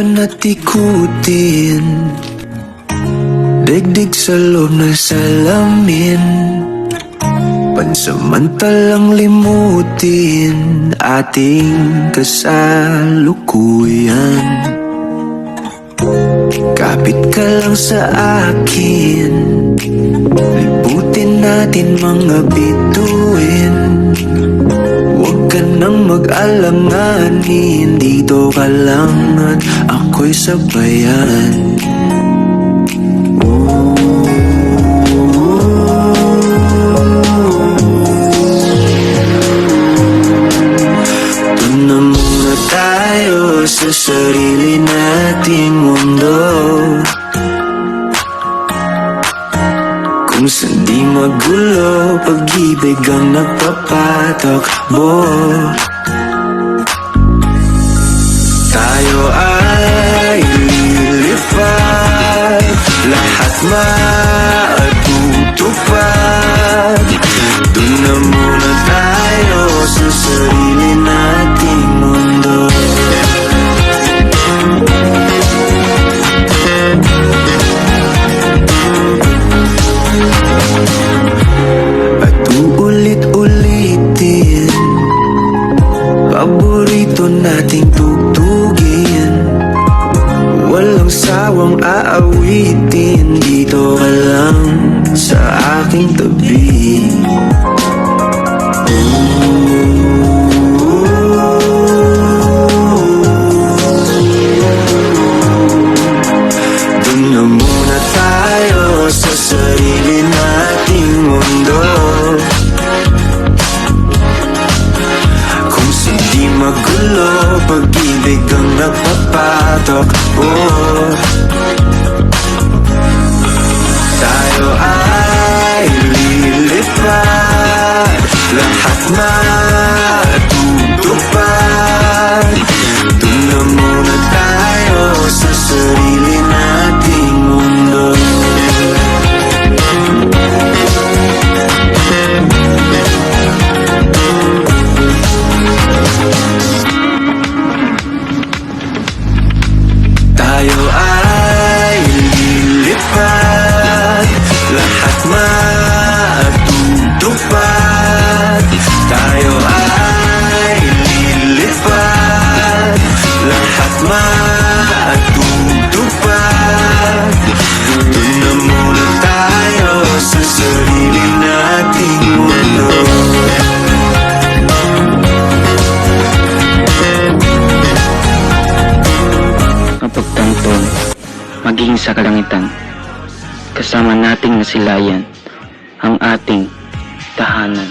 ngayon at ikutin, digdig sa loob ng salamin, pansamantalang limutin ating kasalukuyan. Kapit ka lang sa akin, liputin natin mga bituin. Huwag ka nang mag-alanganin, dito ka lang at ako'y sabayan. Doon na muna tayo sa sarili nating mundo, kung saan di magulo, pag-ibig ang nagpapatakbo. Tayo ay lilipad, lahat matutupad. Doon na muna tayo sa sarili nating mundo. At uulit-ulitin, paborito nating tugtugin, walang sawang aawitin, dito ka lang sa aking tabi. Doon na muna tayo sa sarili nating mundo, kung saan di magulo, pag-ibig ang nagpapatakbo. Tayo ay lilipad, lahat matutupad. Doon na muna tayo sa sarili nating mundo. Tayo ay lilipad, lahat matutupad. Tayo ay lilipad, lahat matutupad. Doon na muna tayo sa sarili nating mundo. Mapagtanton, magiging sa kalangitan, kasama nating nasilayan ang ating tahanan.